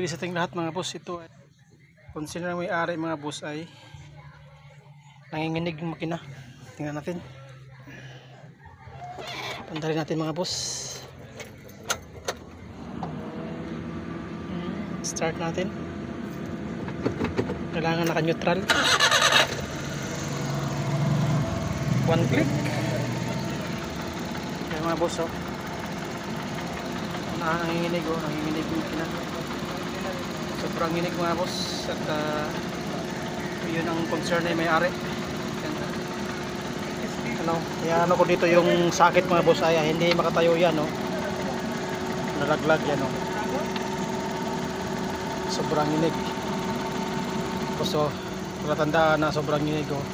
Muli sa ating lahat mga boss, ito ay kung sino na may-ari mga boss ay nanginginig yung makina. Tingnan natin. Pandarin natin mga boss. Start natin. Kailangan naka-neutral. One click. Kaya mga boss, oh. Nanginginig, oh. Nanginginig yung makina. Sobrang nginig mga boss. At yun ang concern na may-ari. Ano ko dito yung sakit mga boss ay hindi makatayo yan, oh. Nalaglag yan, oh. Sobrang nginig. So, palatandaan na sobrang nginig, oh.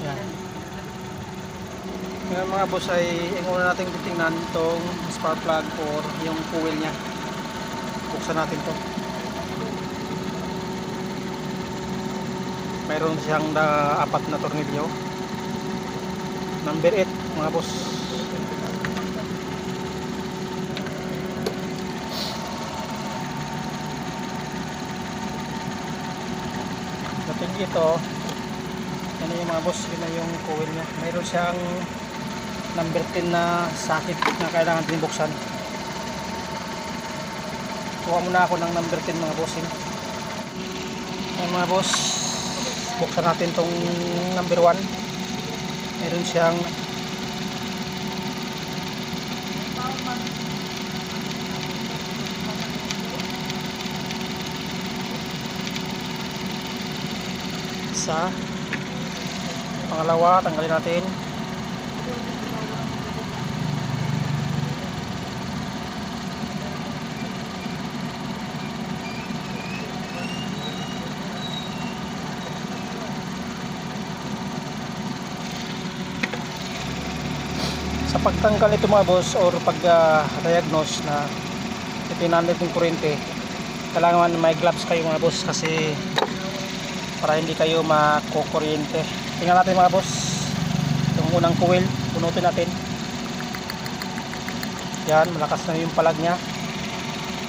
Yan. Ngayon mga boss ay yung una natin titingnan itong spark plug or yung coil nya. Buksan natin to. Mayroon siyang apat na tornilyo. Number 8 mga boss. Dating ito, yan yung mga boss, yun na yung coil nya. Mayroon siyang number 10 na sakit na kailangan din buksan. Kuha muna ako ng number 10 mga bossing. Ayan mga boss, buksan natin tong number 1. Meron siyang isa. Pangalawa, tanggalin natin. Sa pagtanggal ito mga boss or pag-diagnose na itinanod ng kuryente, kailangan may gloves kayo mga boss kasi para hindi kayo makukuryente. Tingnan natin mga boss yung unang coil, punutin natin. Yan, malakas na yung palag nya.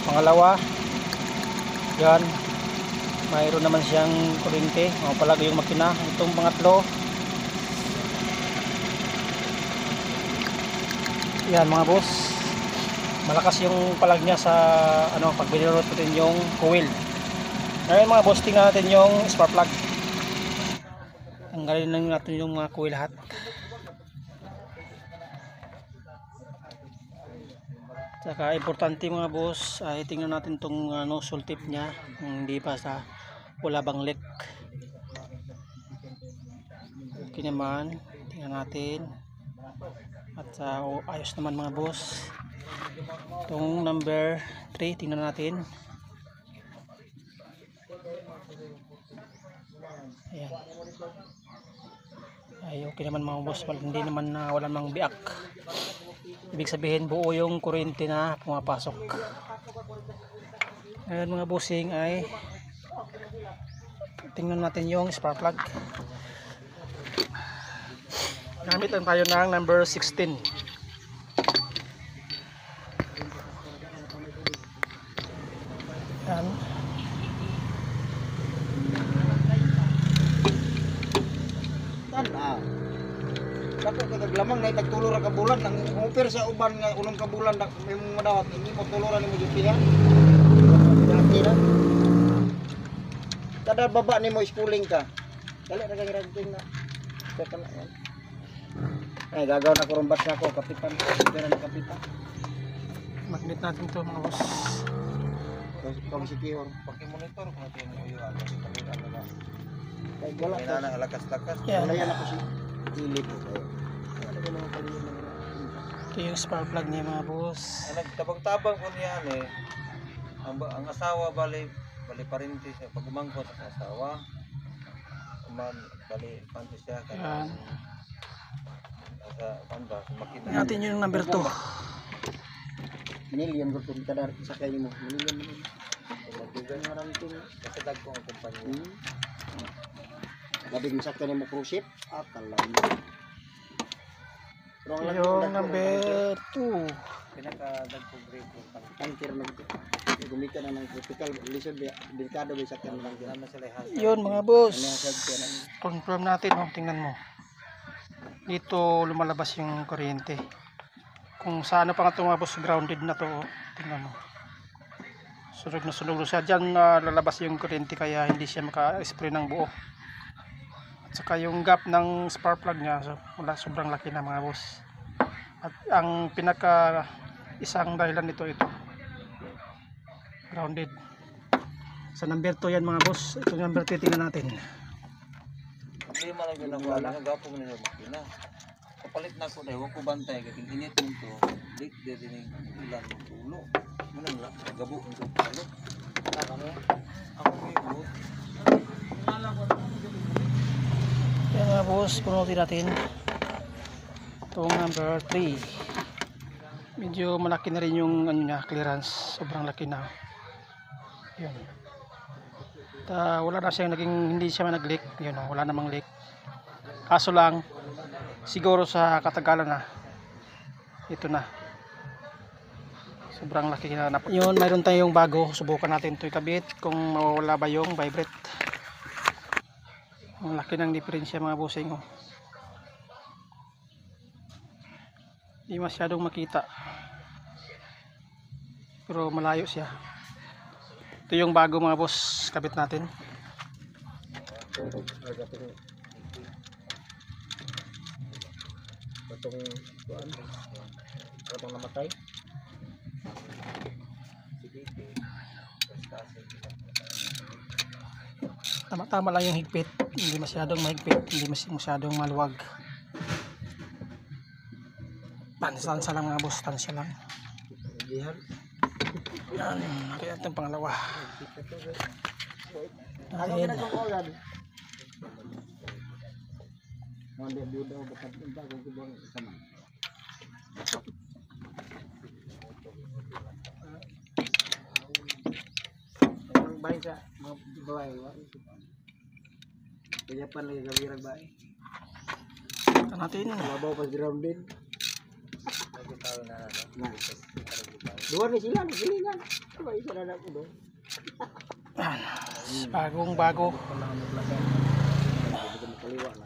Pangalawa, yan, mayroon naman siyang kuryente, palag yung makina. Itong pangatlo, yan mga boss, malakas yung palag niya sa pag binurot natin yung coil. Ngayon mga boss, tingnan natin yung spark plug. Tanggalin lang natin yung mga coil lahat. Saka importante mga boss ay tingnan natin tong nozzle tip nya kung hindi pa wala bang leak. Okay naman, tingnan natin. At ayos naman mga boss. Itong number 3, tingnan natin. Ayan. Ay, okay naman mga boss. Hindi naman wala mang biak. Ibig sabihin buo yung kuryente na pumapasok. Ayan mga bossing ay tingnan natin yung spark plug. Gamit lang tayo ng number 16. Yan. Ako kaglamang na itagtulo ra ka bulan nang offer sa uban nga unong ka bulan may mga madawat hindi mo tuluran ni mo jupihan. Kada baba nimo schooling ka. Dali ra kang ranking na. Teka na yan. Ay gagaw na ko rumbas na ako kapitan. Pera na kapitan. Magnet natin to mga boss. Kung secure paki-monitor kung natin yung uyo ano na. Kay wala na lakas-lakas. Yan. Wala yan ako si ilip ko. Ito yung spark plug niya mga boss. Nagtabang-tabang ko niyan ang asawa bali parinti siya pag umangkot sa asawa. Bali panti siya Yan. Sa panda makita Natin yung number 2. Million ko kung kada sakay mo. Million. magbigan nga ranking kasi dagko ang kumpanya. Labing masaktan mo cruise ship, akala mo. Yung number 2. pinakadagpong grade kung pang Anchor na ito. Gumika na ng critical. Lisod, delikado ba sa kanya lang dyan. naman sila ihasa. Yun mga boss. Ano yung sabi ko na? Confirm natin, oh. Tingnan mo. Dito lumalabas yung kuryente. Kung sa ano pa nga ito mga boss, grounded na to, oh. Tingnan mo. Sunog na sunog siya. Diyan lalabas yung kuryente kaya hindi siya maka-spray ng buo. At saka yung gap ng spark plug niya, so, wala, sobrang laki na mga boss. At ang pinaka isang dahilan nito ito. Grounded. Sa number 2 yan mga boss. Ito number 3 tingnan natin. Problema lang yun ako. Alam ko gapong nila makina. Kapalit na ko na. Huwag ko bantay. Kating init mo ito. Dik din yung ulan ng tulo. Muna nga. Gabo ng tulo. Ako may buot. Yan mga boss. Punutin natin. Itong number 3. Medyo malaki na rin yung ano niya, clearance. Sobrang laki na. Yun. Wala na siyang naging, hindi siya nag-leak. Yun, wala namang leak. Kaso lang, siguro sa katagalan na, ito na. Sobrang laki na. Yun, mayroon tayong bago. Subukan natin ito ikabit kung mawawala ba yung vibrate. Ang laki ng diferensya mga bossing. Oh. Hindi masyadong makita. Pero malayo siya. Ito yung bago mga boss, kabit natin. Batong namatay. Tama-tama lang yung higpit. Hindi masyadong mahigpit, hindi masyadong maluwag. Tansya lang mga boss, tansya lang. Yan, nakita natin pangalawa. Natin. Ang bahay sa mga babae. Kaya pa lagi gawirang bahay. Ito natin. Labaw pa grounded. Lagi tayo na ano. Dua ni sila, nagsilingan. Ano isa na ako doon? Yan. Bagong bago. Kaliwa na.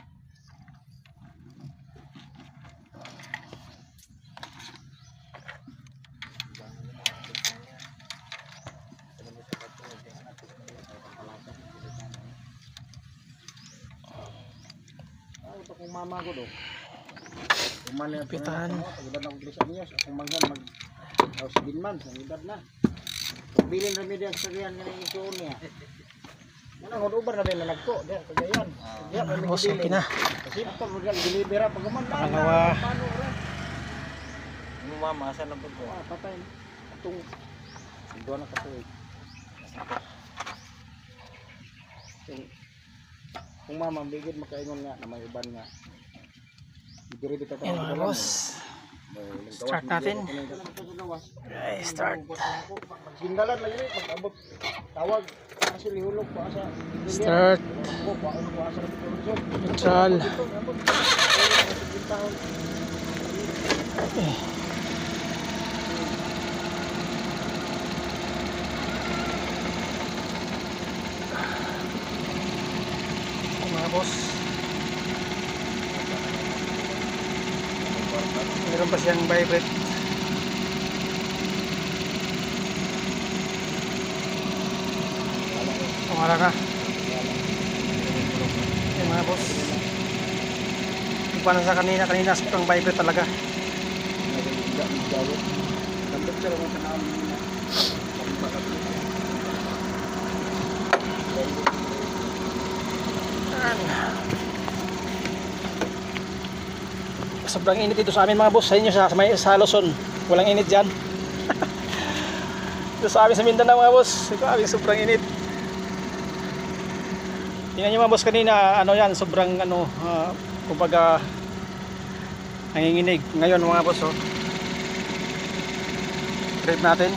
Ito kung mama ko do. Kumana Pitan. Pagdad ako 3 anyos, akong mangyan mag 7 months, ang edad na. Pagbilin na media sa riyan nga ng isuon niya. Manang ubar na din na nagko, di kagayan. Diya pa Boss, okay na. Kasi pa mo gal deliver pa guman na. Pangalawa. Paano ra? Ano mama, asan na po ko? Patay. Atong do na katoy. Kung mama bigid makaingon nga na may uban nga. Diri bitaw Yan mga boss. Start natin. Okay, start. Gindalan na yun, pag-abot tawag kasi lihulog pa sa Start. Neutral. Okay. Mga boss. Meron pa siyang vibrate. Pumara ka. Yan mga boss. Yung pa na sa kanina sobrang vibrate talaga. Sobrang init dito sa amin mga boss. Sa inyo sa Luzon, walang init dyan. Dito sa amin sa Mindanao mga boss, sobrang init. Tingnan nyo mga boss kanina, ano yan, sobrang ano, kumbaga nanginginig. Ngayon mga boss, oh. Trip natin.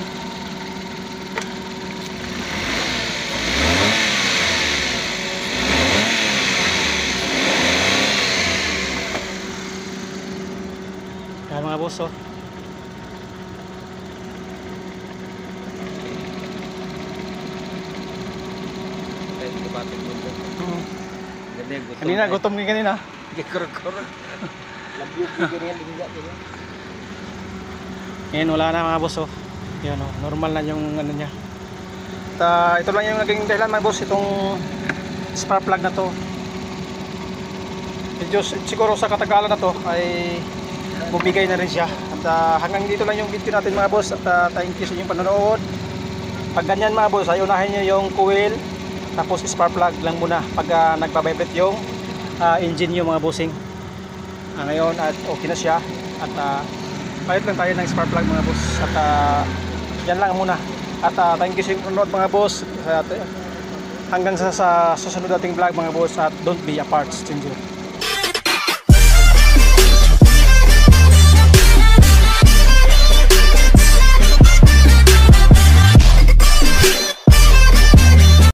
Yan mga boss, oh. batik mo to. Ganda gutom. Kanina, gutom ka kanina. Gikurot-kurot. Labyog yung ganyan, lingga ganyan. Ngayon wala na mga boss oh. Yan oh, normal na yung ano niya. At ito lang yung naging dahilan mga boss, itong spark plug na to. Medyo siguro sa katagalan na to ay bumigay na rin siya. At hanggang dito lang yung video natin mga boss. At thank you sa inyong panonood. Pag ganyan mga boss ay unahin nyo yung coil, tapos spark plug lang muna pag nagbabibrate yung engine nyo mga bossing. Ngayon at okay na siya. At palit lang tayo ng spark plug mga boss. At yan lang muna. At thank you sa inyong panonood mga boss. At hanggang sa susunod nating vlog mga boss. At don't be a parts changer.